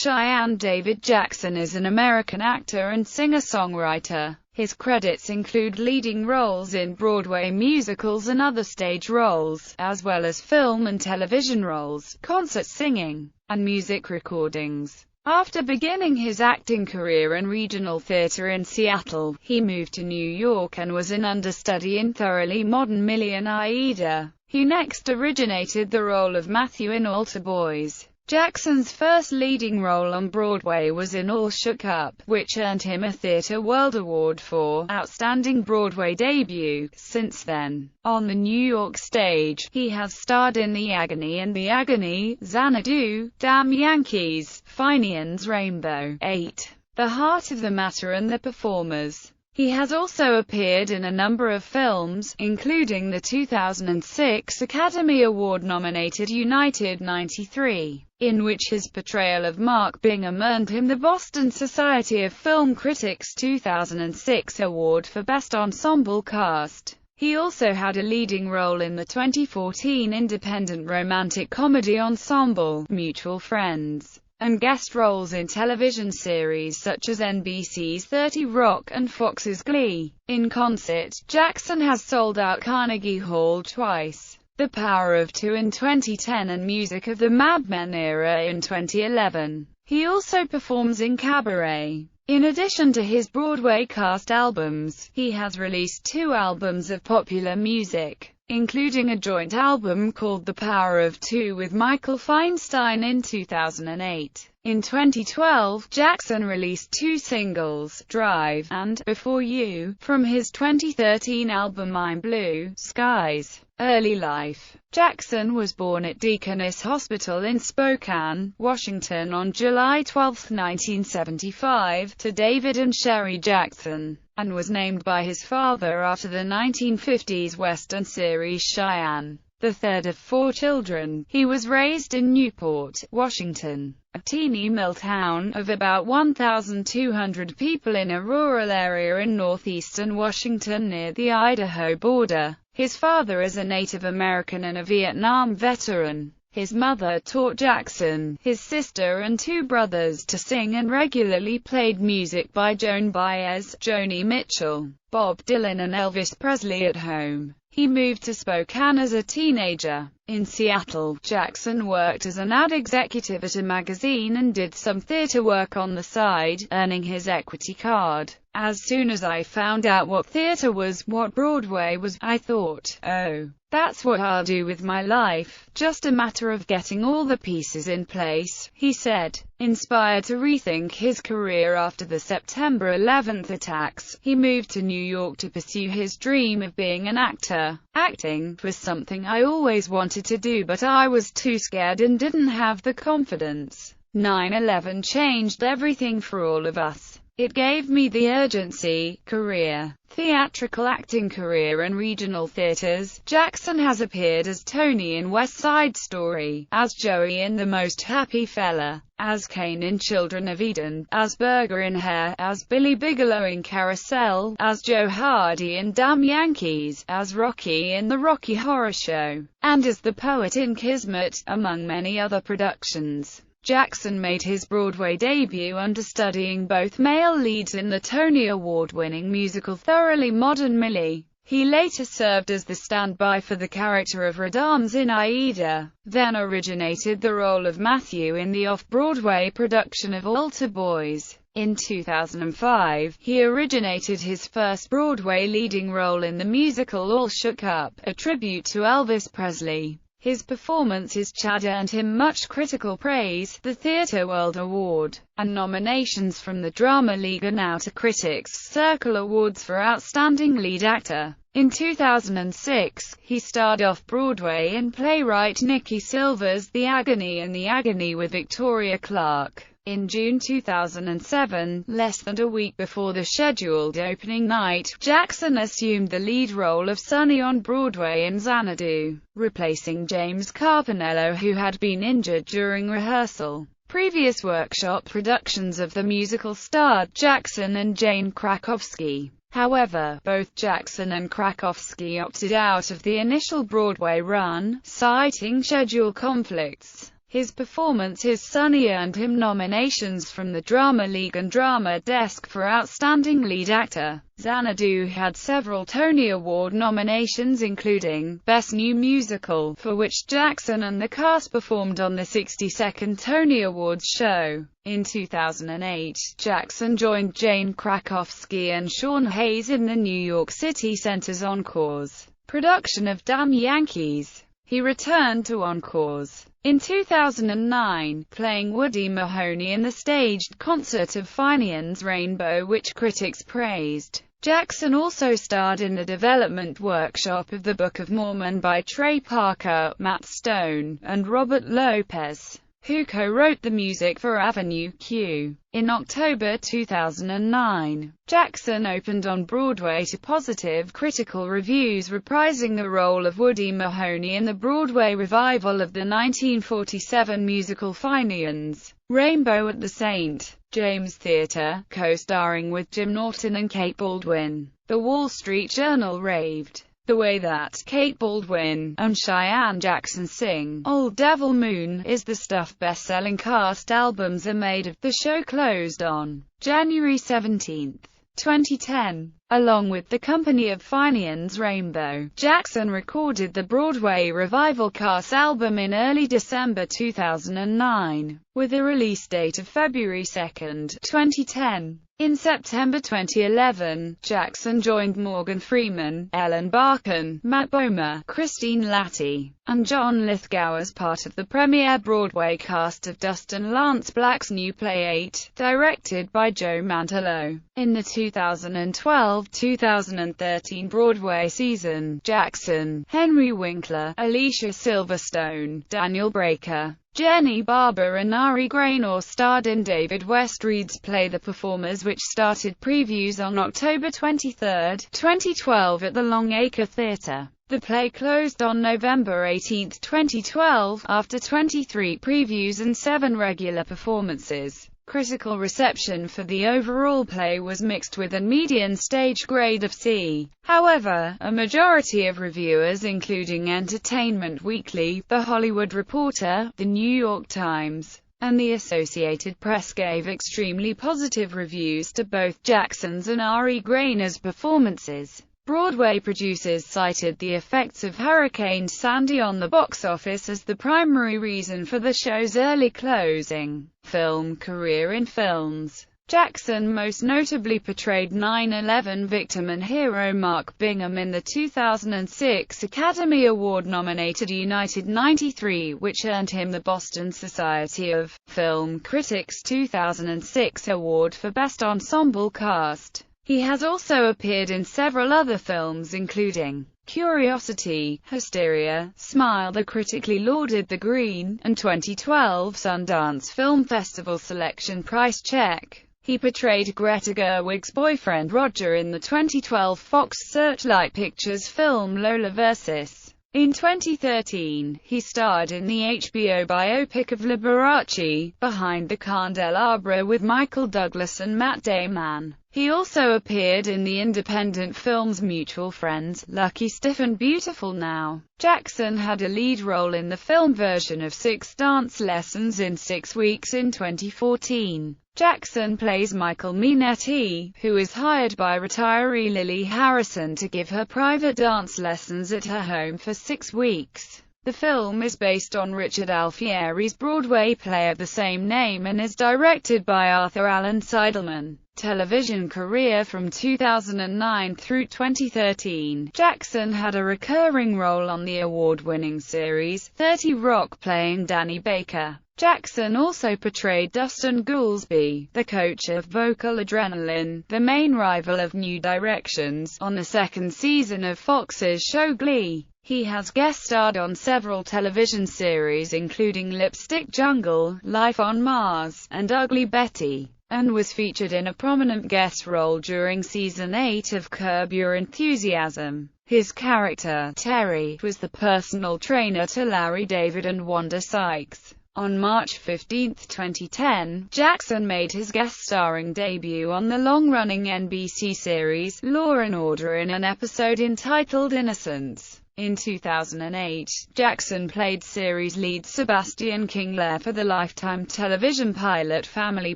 Cheyenne Jackson is an American actor and singer-songwriter. His credits include leading roles in Broadway musicals and other stage roles, as well as film and television roles, concert singing, and music recordings. After beginning his acting career in regional theater in Seattle, he moved to New York and was an understudy in Thoroughly Modern Millie and Aida. He next originated the role of Matthew in Altar Boys. Jackson's first leading role on Broadway was in All Shook Up, which earned him a Theatre World Award for Outstanding Broadway Debut. Since then, on the New York stage, he has starred in The Agony and The Agony, Xanadu, Damn Yankees, Finian's Rainbow, 8, The Heart of the Matter and The Performers. He has also appeared in a number of films, including the 2006 Academy Award-nominated United 93, in which his portrayal of Mark Bingham earned him the Boston Society of Film Critics 2006 Award for Best Ensemble Cast. He also had a leading role in the 2014 independent romantic comedy ensemble, Mutual Friends, and guest roles in television series such as NBC's 30 Rock and Fox's Glee. In concert, Jackson has sold out Carnegie Hall twice, The Power of Two in 2010 and Music of the Mad Men era in 2011. He also performs in cabaret. In addition to his Broadway cast albums, he has released 2 albums of popular music, including a joint album called The Power of Two with Michael Feinstein in 2008. In 2012, Jackson released 2 singles, Drive and Before You, from his 2013 album I'm Blue Skies. Early life. Jackson was born at Deaconess Hospital in Spokane, Washington on July 12, 1975, to David and Sherry Jackson, and was named by his father after the 1950s Western series Cheyenne. The third of 4 children, he was raised in Newport, Washington, a teeny mill town of about 1,200 people in a rural area in northeastern Washington near the Idaho border. His father is a Native American and a Vietnam veteran. His mother taught Jackson, his sister and 2 brothers to sing and regularly played music by Joan Baez, Joni Mitchell, Bob Dylan and Elvis Presley at home. He moved to Spokane as a teenager. In Seattle, Jackson worked as an ad executive at a magazine and did some theater work on the side, earning his equity card. As soon as I found out what theater was, what Broadway was, I thought, oh, that's what I'll do with my life. Just a matter of getting all the pieces in place, he said. Inspired to rethink his career after the September 11th attacks, he moved to New York to pursue his dream of being an actor. Acting was something I always wanted to do, but I was too scared and didn't have the confidence. 9/11 changed everything for all of us. It gave me the urgency. Career. Theatrical acting career in regional theaters. Jackson has appeared as Tony in West Side Story, as Joey in The Most Happy Fella, as Cain in Children of Eden, as Berger in Hair, as Billy Bigelow in Carousel, as Joe Hardy in Damn Yankees, as Rocky in The Rocky Horror Show, and as the Poet in Kismet, among many other productions. Jackson made his Broadway debut understudying both male leads in the Tony Award-winning musical Thoroughly Modern Millie. He later served as the standby for the character of Radams in Aida, then originated the role of Matthew in the off-Broadway production of Altar Boys. In 2005, he originated his first Broadway leading role in the musical All Shook Up, a tribute to Elvis Presley. His performance as Chad earned him much critical praise, the Theatre World Award, and nominations from the Drama League and Outer Critics Circle Awards for Outstanding Lead Actor. In 2006, he starred off-Broadway in playwright Nikki Silver's The Agony and The Agony with Victoria Clark. In June 2007, less than a week before the scheduled opening night, Jackson assumed the lead role of Sonny on Broadway in Xanadu, replacing James Carpinello, who had been injured during rehearsal. Previous workshop productions of the musical starred Jackson and Jane Krakowski. However, both Jackson and Krakowski opted out of the initial Broadway run, citing schedule conflicts. His performances Sunny earned him nominations from the Drama League and Drama Desk for Outstanding Lead Actor. Xanadu had several Tony Award nominations including Best New Musical, for which Jackson and the cast performed on the 60-second Tony Awards show. In 2008, Jackson joined Jane Krakowski and Sean Hayes in the New York City Center's Encore's production of Damn Yankees. He returned to Encores in 2009, playing Woody Mahoney in the staged concert of Finian's Rainbow, which critics praised. Jackson also starred in the development workshop of the Book of Mormon by Trey Parker, Matt Stone, and Robert Lopez, who co-wrote the music for Avenue Q. In October 2009, Jackson opened on Broadway to positive critical reviews, reprising the role of Woody Mahoney in the Broadway revival of the 1947 musical Finian's Rainbow at the St. James Theatre, co-starring with Jim Norton and Kate Baldwin. The Wall Street Journal raved the way that Kate Baldwin and Cheyenne Jackson sing Old Devil Moon is the stuff best-selling cast albums are made of. The show closed on January 17, 2010. Along with the company of Finian's Rainbow, Jackson recorded the Broadway revival cast album in early December 2009, with a release date of February 2, 2010. In September 2011, Jackson joined Morgan Freeman, Ellen Barkin, Matt Bomer, Christine Latty, and John Lithgow as part of the premiere Broadway cast of Dustin Lance Black's new play 8, directed by Joe Mantello. In the 2012-2013 Broadway season, Jackson, Henry Winkler, Alicia Silverstone, Daniel Breaker, Jenny Barber and Ari Graynor starred in David West Reed's play The Performers, which started previews on October 23, 2012 at the Longacre Theatre. The play closed on November 18, 2012, after 23 previews and 7 regular performances. Critical reception for the overall play was mixed with a median stage grade of C. However, a majority of reviewers, including Entertainment Weekly, The Hollywood Reporter, The New York Times, and the Associated Press, gave extremely positive reviews to both Jackson's and Ari Graynor's performances. Broadway producers cited the effects of Hurricane Sandy on the box office as the primary reason for the show's early closing. Film career in films. Jackson most notably portrayed 9/11 victim and hero Mark Bingham in the 2006 Academy Award-nominated United 93, which earned him the Boston Society of Film Critics 2006 Award for Best Ensemble Cast. He has also appeared in several other films including Curiosity, Hysteria, Smile, the critically lauded The Green, and 2012 Sundance Film Festival selection Price Check. He portrayed Greta Gerwig's boyfriend Roger in the 2012 Fox Searchlight Pictures film Lola vs. In 2013, he starred in the HBO biopic of Liberace, Behind the Candelabra, with Michael Douglas and Matt Damon. He also appeared in the independent films Mutual Friends, Lucky Stiff and Beautiful Now. Jackson had a lead role in the film version of 6 Dance Lessons in 6 Weeks in 2014. Jackson plays Michael Minetti, who is hired by retiree Lily Harrison to give her private dance lessons at her home for 6 weeks. The film is based on Richard Alfieri's Broadway play of the same name and is directed by Arthur Allen Seidelman. Television career from 2009 through 2013. Jackson had a recurring role on the award-winning series 30 Rock, playing Danny Baker. Jackson also portrayed Dustin Goolsby, the coach of Vocal Adrenaline, the main rival of New Directions, on the 2nd season of Fox's show Glee. He has guest starred on several television series including Lipstick Jungle, Life on Mars, and Ugly Betty, and was featured in a prominent guest role during Season 8 of Curb Your Enthusiasm. His character, Terry, was the personal trainer to Larry David and Wanda Sykes. On March 15, 2010, Jackson made his guest-starring debut on the long-running NBC series Law & Order in an episode entitled Innocence. In 2008, Jackson played series lead Sebastian Kingler for the Lifetime television pilot Family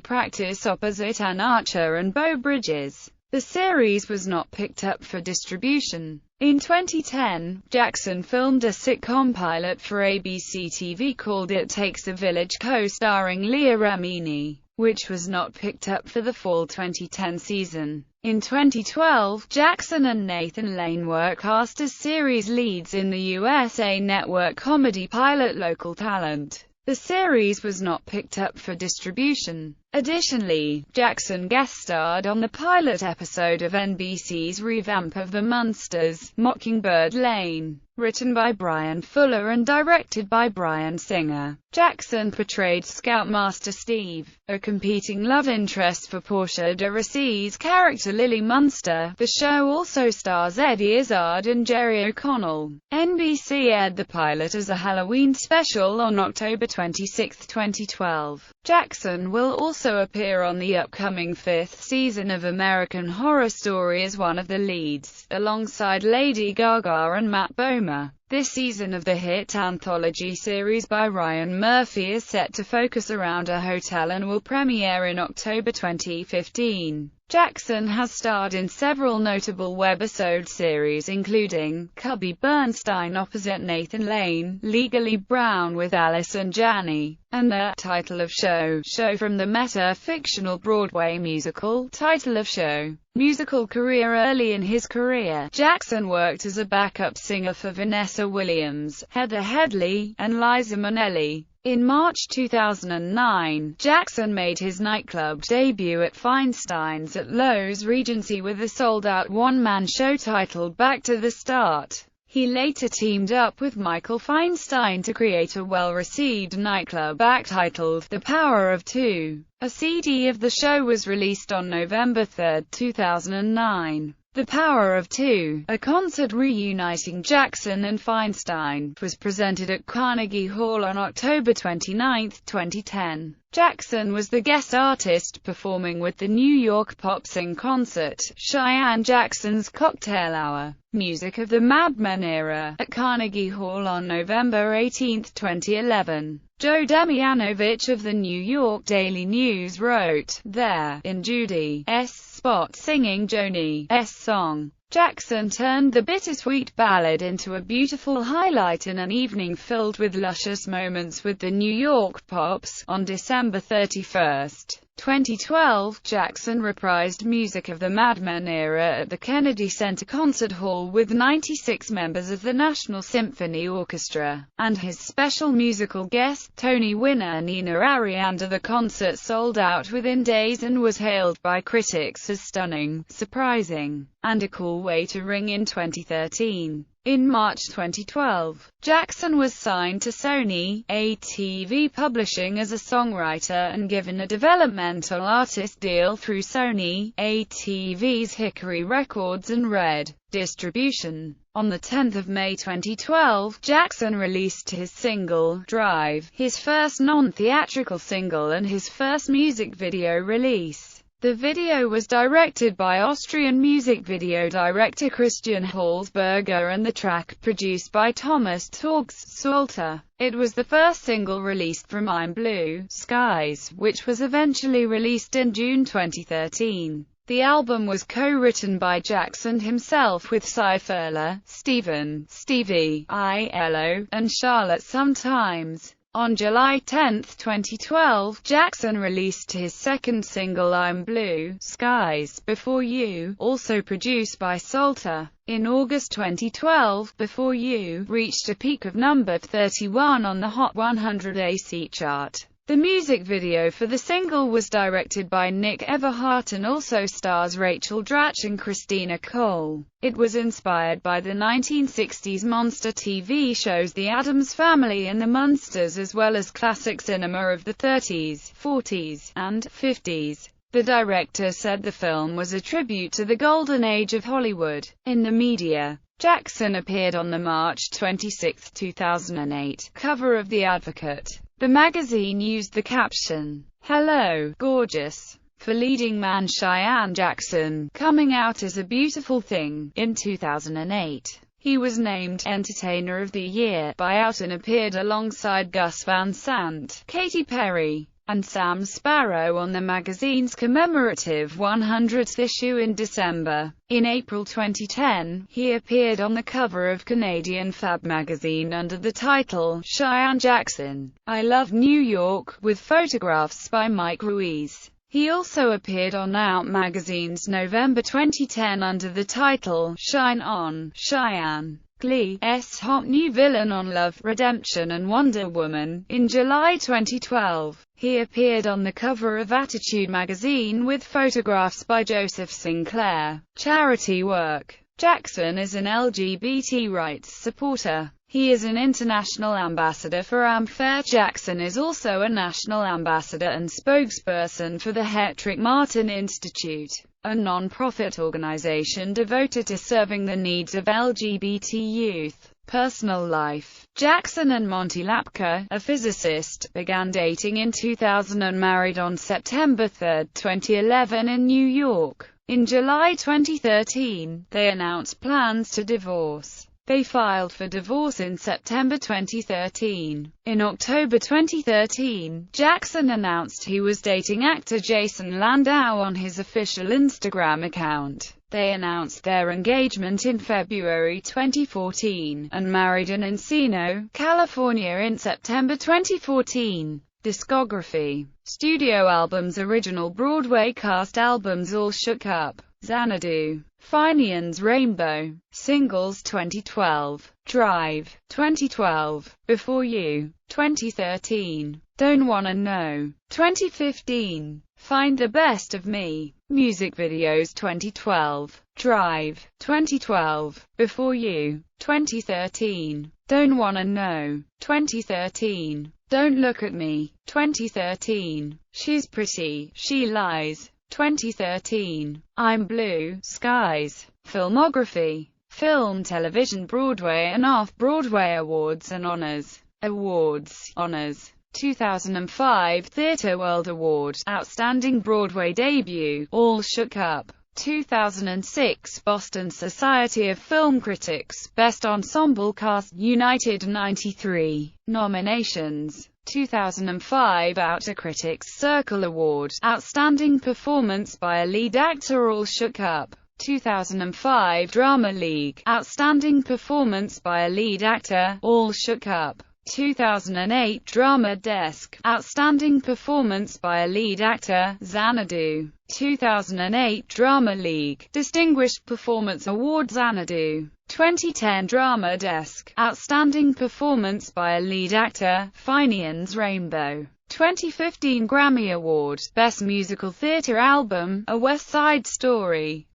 Practice opposite Ann Archer and Beau Bridges. The series was not picked up for distribution. In 2010, Jackson filmed a sitcom pilot for ABC TV called It Takes a Village co-starring Leah Remini, which was not picked up for the fall 2010 season. In 2012, Jackson and Nathan Lane were cast as series leads in the USA Network comedy pilot Local Talent. The series was not picked up for distribution. Additionally, Jackson guest-starred on the pilot episode of NBC's revamp of The Munsters, Mockingbird Lane, written by Brian Fuller and directed by Bryan Singer. Jackson portrayed Scoutmaster Steve, a competing love interest for Portia de Rossi's character Lily Munster. The show also stars Eddie Izzard and Jerry O'Connell. NBC aired the pilot as a Halloween special on October 26, 2012. Jackson will also appear on the upcoming 5th season of American Horror Story as one of the leads, alongside Lady Gaga and Matt Bomer. This season of the hit anthology series by Ryan Murphy is set to focus around a hotel and will premiere in October 2015. Jackson has starred in several notable webisode series including Cubby Bernstein opposite Nathan Lane, Legally Brown with Allison Janney, and the Title of Show from the meta-fictional Broadway musical Title of Show. Musical career. Early in his career, Jackson worked as a backup singer for Vanessa Williams, Heather Headley, and Liza Minnelli. In March 2009, Jackson made his nightclub debut at Feinstein's at Loew's Regency with a sold-out one-man show titled Back to the Start. He later teamed up with Michael Feinstein to create a well-received nightclub act titled The Power of Two. A CD of the show was released on November 3, 2009. The Power of Two, a concert reuniting Jackson and Feinstein, was presented at Carnegie Hall on October 29, 2010. Jackson was the guest artist performing with the New York pop sing concert, Cheyenne Jackson's Cocktail Hour, Music of the Mad Men Era, at Carnegie Hall on November 18, 2011. Joe Demianovich of the New York Daily News wrote, "There, in Judy's spot singing Joni's song, Jackson turned the bittersweet ballad into a beautiful highlight in an evening filled with luscious moments with the New York Pops." On December 31, 2012, Jackson reprised Music of the Mad Men Era at the Kennedy Center Concert Hall with 96 members of the National Symphony Orchestra, and his special musical guest, Tony winner Nina Arianda. The concert sold out within days and was hailed by critics as stunning, surprising, and a cool way to ring in 2013. In March 2012, Jackson was signed to Sony ATV Publishing as a songwriter and given a developmental artist deal through Sony ATV's Hickory Records and Red Distribution. On 10 May 2012, Jackson released his single, Drive, his first non-theatrical single and his first music video release. The video was directed by Austrian music video director Christian Holzberger and the track produced by Thomas Torgs Salter. It was the first single released from I'm Blue Skies, which was eventually released in June 2013. The album was co-written by Jackson himself with Cy Furler, Stephen, Stevie, ILO, and Charlotte Sometimes. On July 10, 2012, Jackson released his second single I'm Blue Skies, Before You, also produced by Salter. In August 2012, Before You reached a peak of number 31 on the Hot 100 AC chart. The music video for the single was directed by Nick Everhart and also stars Rachel Dratch and Christina Cole. It was inspired by the 1960s monster TV shows The Addams Family and The Munsters, as well as classic cinema of the 30s, 40s, and 50s. The director said the film was a tribute to the golden age of Hollywood. In the media, Jackson appeared on the March 26, 2008, cover of The Advocate. The magazine used the caption, "Hello, gorgeous," for leading man Cheyenne Jackson, coming out as a beautiful thing. In 2008, He was named Entertainer of the Year by Out and appeared alongside Gus Van Sant, Katy Perry, and Sam Sparrow on the magazine's commemorative 100th issue in December. In April 2010, he appeared on the cover of Canadian Fab magazine under the title, Cheyenne Jackson, I Love New York, with photographs by Mike Ruiz. He also appeared on Out magazine's November 2010 under the title, Shine On, Cheyenne. Glee's hot new villain on Love, Redemption and Wonder Woman. In July 2012, he appeared on the cover of Attitude magazine with photographs by Joseph Sinclair. Charity work. Jackson is an LGBT rights supporter. He is an international ambassador for AmFair. Jackson is also a national ambassador and spokesperson for the Hetrick Martin Institute, a non-profit organization devoted to serving the needs of LGBT youth. Personal life. Jackson and Monty Lapka, a physicist, began dating in 2000 and married on September 3, 2011 in New York. In July 2013, they announced plans to divorce. They filed for divorce in September 2013. In October 2013, Jackson announced he was dating actor Jason Landau on his official Instagram account. They announced their engagement in February 2014, and married in Encino, California in September 2014. Discography. Studio albums. Original Broadway cast albums. All Shook Up, Xanadu, Finian's Rainbow. Singles. 2012, Drive, 2012, Before You, 2013, Don't Wanna Know, 2015, Find the Best of Me. Music videos. 2012, Drive, 2012, Before You, 2013, Don't Wanna Know, 2013, Don't Look at Me, 2013, She's Pretty, She Lies, 2013, I'm Blue Skies. Filmography. Film, television, Broadway and Off-Broadway awards and honors. Awards, honors. 2005 Theatre World Award, Outstanding Broadway Debut, All Shook Up. 2006 Boston Society of Film Critics, Best Ensemble Cast, United. 93 nominations. 2005 Outer Critics Circle Award, Outstanding Performance by a Lead Actor, All Shook Up. 2005 Drama League, Outstanding Performance by a Lead Actor, All Shook Up. 2008 Drama Desk, Outstanding Performance by a Lead Actor, Xanadu. 2008 Drama League, Distinguished Performance Award, Xanadu. 2010 Drama Desk, Outstanding Performance by a Lead Actor, Finian's Rainbow. 2015 Grammy Award, Best Musical Theatre Album, A West Side Story.